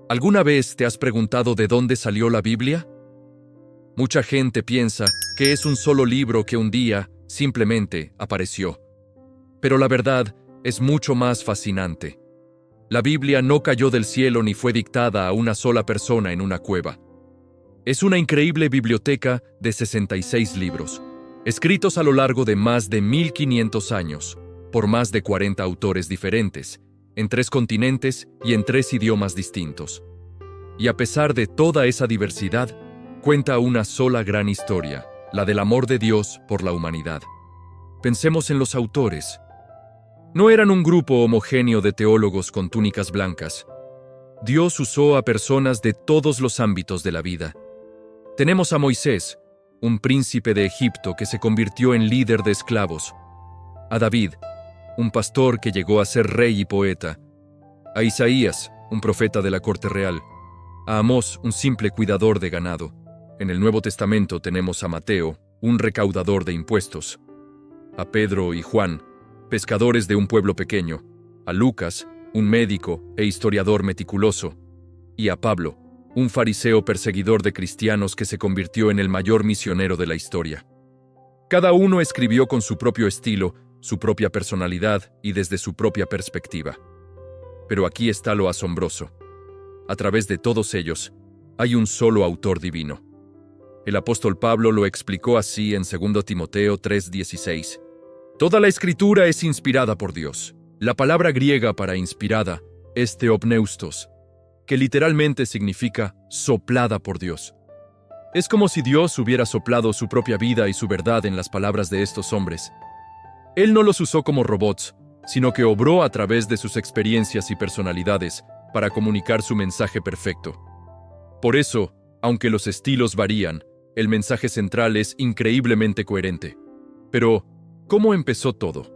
¿Alguna vez te has preguntado de dónde salió la Biblia? Mucha gente piensa que es un solo libro que un día simplemente apareció. Pero la verdad es mucho más fascinante. La Biblia no cayó del cielo ni fue dictada a una sola persona en una cueva. Es una increíble biblioteca de 66 libros, escritos a lo largo de más de 1500 años, por más de 40 autores diferentes, en 3 continentes y en 3 idiomas distintos. Y a pesar de toda esa diversidad, cuenta una sola gran historia, la del amor de Dios por la humanidad. Pensemos en los autores. No eran un grupo homogéneo de teólogos con túnicas blancas. Dios usó a personas de todos los ámbitos de la vida. Tenemos a Moisés, un príncipe de Egipto que se convirtió en líder de esclavos. A David, un pastor que llegó a ser rey y poeta. A Isaías, un profeta de la corte real. A Amós, un simple cuidador de ganado. En el Nuevo Testamento tenemos a Mateo, un recaudador de impuestos. A Pedro y Juan, pescadores de un pueblo pequeño. A Lucas, un médico e historiador meticuloso. Y a Pablo, un fariseo perseguidor de cristianos que se convirtió en el mayor misionero de la historia. Cada uno escribió con su propio estilo, su propia personalidad y desde su propia perspectiva. Pero aquí está lo asombroso. A través de todos ellos, hay un solo autor divino. El apóstol Pablo lo explicó así en 2 Timoteo 3:16. Toda la escritura es inspirada por Dios. La palabra griega para inspirada es theopneustos, que literalmente significa soplada por Dios. Es como si Dios hubiera soplado su propia vida y su verdad en las palabras de estos hombres. Él no los usó como robots, sino que obró a través de sus experiencias y personalidades para comunicar su mensaje perfecto. Por eso, aunque los estilos varían, el mensaje central es increíblemente coherente. Pero, ¿cómo empezó todo?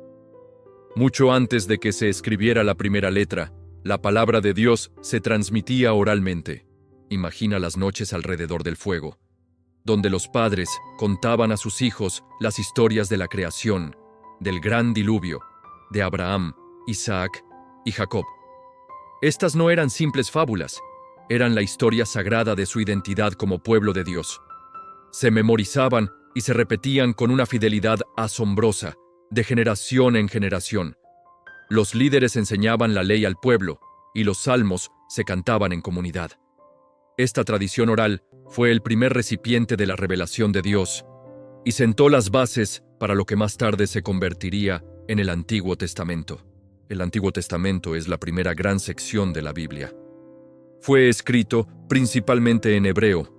Mucho antes de que se escribiera la primera letra, la palabra de Dios se transmitía oralmente. Imagina las noches alrededor del fuego, donde los padres contaban a sus hijos las historias de la creación, del gran diluvio, de Abraham, Isaac y Jacob. Estas no eran simples fábulas, eran la historia sagrada de su identidad como pueblo de Dios. Se memorizaban y se repetían con una fidelidad asombrosa, de generación en generación. Los líderes enseñaban la ley al pueblo, y los salmos se cantaban en comunidad. Esta tradición oral fue el primer recipiente de la revelación de Dios, y sentó las bases para lo que más tarde se convertiría en el Antiguo Testamento. El Antiguo Testamento es la primera gran sección de la Biblia. Fue escrito principalmente en hebreo,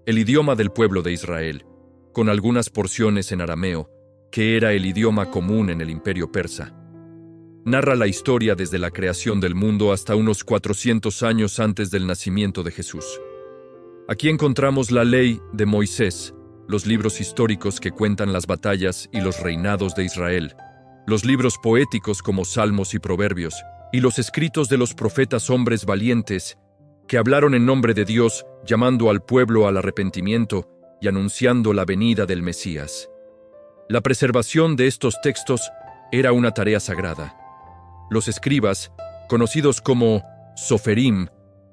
el idioma del pueblo de Israel, con algunas porciones en arameo, que era el idioma común en el Imperio Persa. Narra la historia desde la creación del mundo hasta unos 400 años antes del nacimiento de Jesús. Aquí encontramos la ley de Moisés, los libros históricos que cuentan las batallas y los reinados de Israel, los libros poéticos como Salmos y Proverbios, y los escritos de los profetas hombres valientes que hablaron en nombre de Dios, llamando al pueblo al arrepentimiento y anunciando la venida del Mesías. La preservación de estos textos era una tarea sagrada. Los escribas, conocidos como soferim,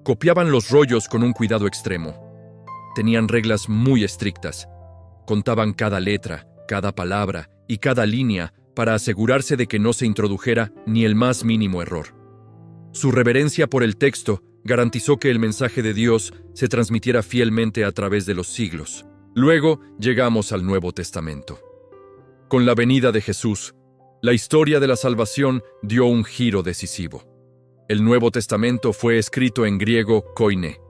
copiaban los rollos con un cuidado extremo. Tenían reglas muy estrictas. Contaban cada letra, cada palabra y cada línea para asegurarse de que no se introdujera ni el más mínimo error. Su reverencia por el texto garantizó que el mensaje de Dios se transmitiera fielmente a través de los siglos. Luego llegamos al Nuevo Testamento. Con la venida de Jesús, la historia de la salvación dio un giro decisivo. El Nuevo Testamento fue escrito en griego koine,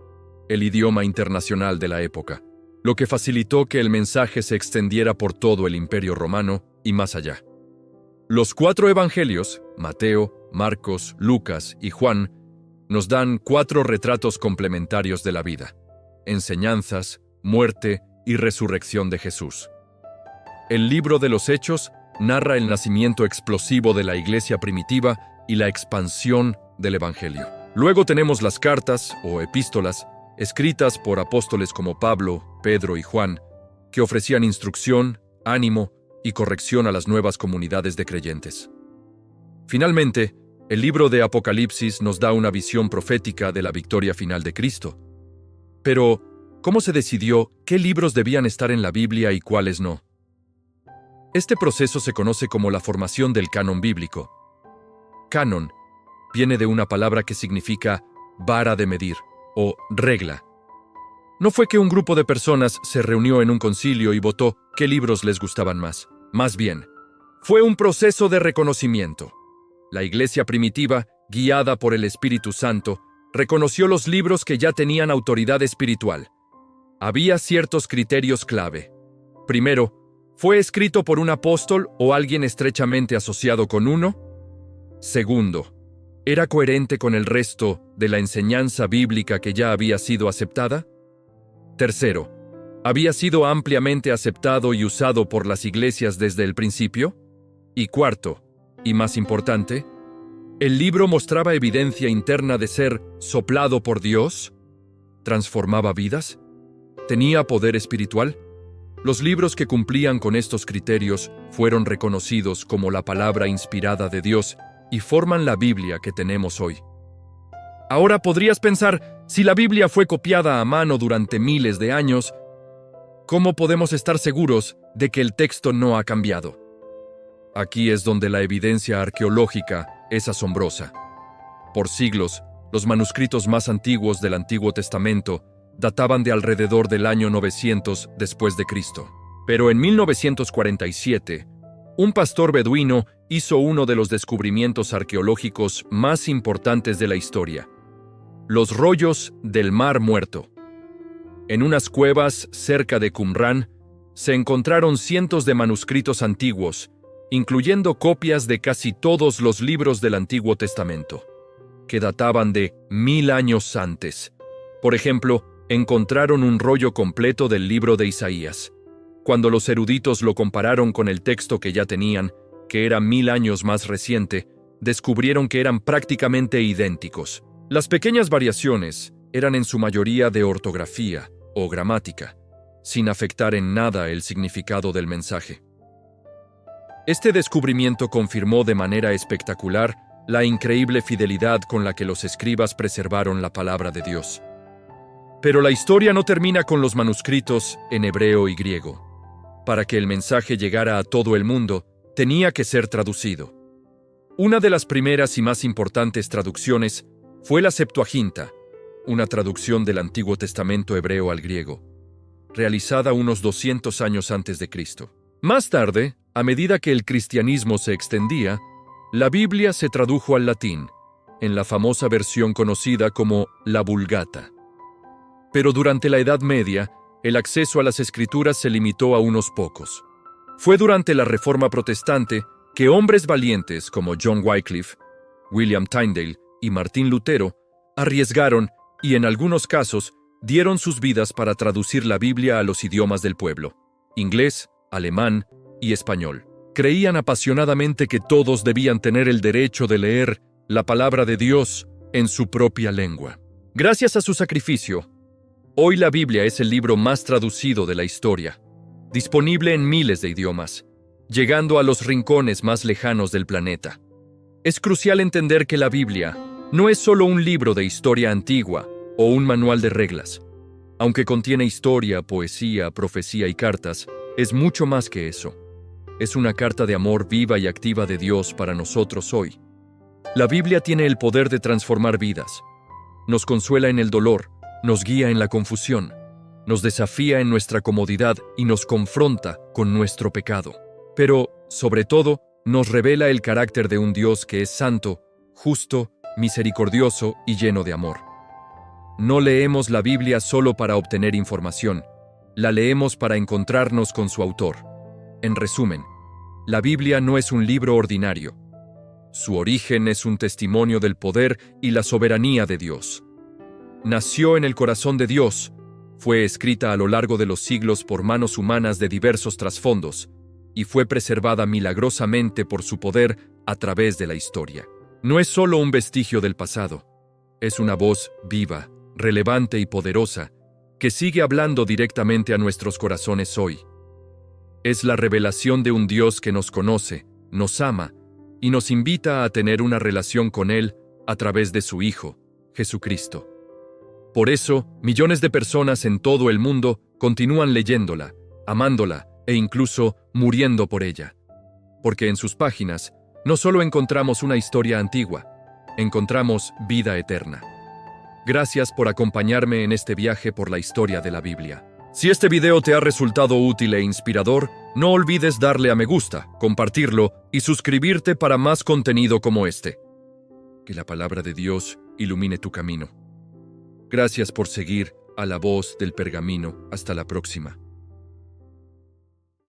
el idioma internacional de la época, lo que facilitó que el mensaje se extendiera por todo el Imperio Romano y más allá. Los 4 evangelios, Mateo, Marcos, Lucas y Juan, nos dan 4 retratos complementarios de la vida, enseñanzas, muerte y resurrección de Jesús. El libro de los Hechos narra el nacimiento explosivo de la iglesia primitiva y la expansión del evangelio. Luego tenemos las cartas o epístolas escritas por apóstoles como Pablo, Pedro y Juan, que ofrecían instrucción, ánimo y corrección a las nuevas comunidades de creyentes. Finalmente, El libro de Apocalipsis nos da una visión profética de la victoria final de Cristo. Pero, ¿cómo se decidió qué libros debían estar en la Biblia y cuáles no? Este proceso se conoce como la formación del canon bíblico. Canon viene de una palabra que significa vara de medir o regla. No fue que un grupo de personas se reunió en un concilio y votó qué libros les gustaban más. Más bien, fue un proceso de reconocimiento. La iglesia primitiva, guiada por el Espíritu Santo, reconoció los libros que ya tenían autoridad espiritual. Había ciertos criterios clave. Primero, ¿fue escrito por un apóstol o alguien estrechamente asociado con uno? Segundo, ¿era coherente con el resto de la enseñanza bíblica que ya había sido aceptada? Tercero, ¿había sido ampliamente aceptado y usado por las iglesias desde el principio? Y cuarto, y más importante, ¿el libro mostraba evidencia interna de ser soplado por Dios? ¿Transformaba vidas? ¿Tenía poder espiritual? Los libros que cumplían con estos criterios fueron reconocidos como la palabra inspirada de Dios y forman la Biblia que tenemos hoy. Ahora podrías pensar, si la Biblia fue copiada a mano durante miles de años, ¿cómo podemos estar seguros de que el texto no ha cambiado? Aquí es donde la evidencia arqueológica es asombrosa. Por siglos, los manuscritos más antiguos del Antiguo Testamento databan de alrededor del año 900 después de Cristo. Pero en 1947, un pastor beduino hizo uno de los descubrimientos arqueológicos más importantes de la historia: los rollos del Mar Muerto. En unas cuevas cerca de Qumrán se encontraron cientos de manuscritos antiguos, incluyendo copias de casi todos los libros del Antiguo Testamento, que databan de 1000 años antes. Por ejemplo, encontraron un rollo completo del libro de Isaías. Cuando los eruditos lo compararon con el texto que ya tenían, que era 1000 años más reciente, descubrieron que eran prácticamente idénticos. Las pequeñas variaciones eran en su mayoría de ortografía o gramática, sin afectar en nada el significado del mensaje. Este descubrimiento confirmó de manera espectacular la increíble fidelidad con la que los escribas preservaron la palabra de Dios. Pero la historia no termina con los manuscritos en hebreo y griego. Para que el mensaje llegara a todo el mundo, tenía que ser traducido. Una de las primeras y más importantes traducciones fue la Septuaginta, una traducción del Antiguo Testamento hebreo al griego, realizada unos 200 años antes de Cristo. Más tarde, a medida que el cristianismo se extendía, la Biblia se tradujo al latín, en la famosa versión conocida como la Vulgata. Pero durante la Edad Media, el acceso a las Escrituras se limitó a unos pocos. Fue durante la Reforma Protestante que hombres valientes como John Wycliffe, William Tyndale y Martín Lutero arriesgaron y, en algunos casos, dieron sus vidas para traducir la Biblia a los idiomas del pueblo: inglés, alemán y español. Creían apasionadamente que todos debían tener el derecho de leer la palabra de Dios en su propia lengua. Gracias a su sacrificio, hoy la Biblia es el libro más traducido de la historia, disponible en miles de idiomas, llegando a los rincones más lejanos del planeta. Es crucial entender que la Biblia no es solo un libro de historia antigua o un manual de reglas. Aunque contiene historia, poesía, profecía y cartas, es mucho más que eso. Es una carta de amor viva y activa de Dios para nosotros hoy. La Biblia tiene el poder de transformar vidas. Nos consuela en el dolor, nos guía en la confusión, nos desafía en nuestra comodidad y nos confronta con nuestro pecado. Pero, sobre todo, nos revela el carácter de un Dios que es santo, justo, misericordioso y lleno de amor. No leemos la Biblia solo para obtener información, la leemos para encontrarnos con su autor. En resumen, la Biblia no es un libro ordinario. Su origen es un testimonio del poder y la soberanía de Dios. Nació en el corazón de Dios, fue escrita a lo largo de los siglos por manos humanas de diversos trasfondos, y fue preservada milagrosamente por su poder a través de la historia. No es solo un vestigio del pasado, es una voz viva, relevante y poderosa, que sigue hablando directamente a nuestros corazones hoy. Es la revelación de un Dios que nos conoce, nos ama y nos invita a tener una relación con Él a través de su Hijo, Jesucristo. Por eso, millones de personas en todo el mundo continúan leyéndola, amándola e incluso muriendo por ella. Porque en sus páginas no solo encontramos una historia antigua, encontramos vida eterna. Gracias por acompañarme en este viaje por la historia de la Biblia. Si este video te ha resultado útil e inspirador, no olvides darle a me gusta, compartirlo y suscribirte para más contenido como este. Que la palabra de Dios ilumine tu camino. Gracias por seguir a La Voz del Pergamino. Hasta la próxima.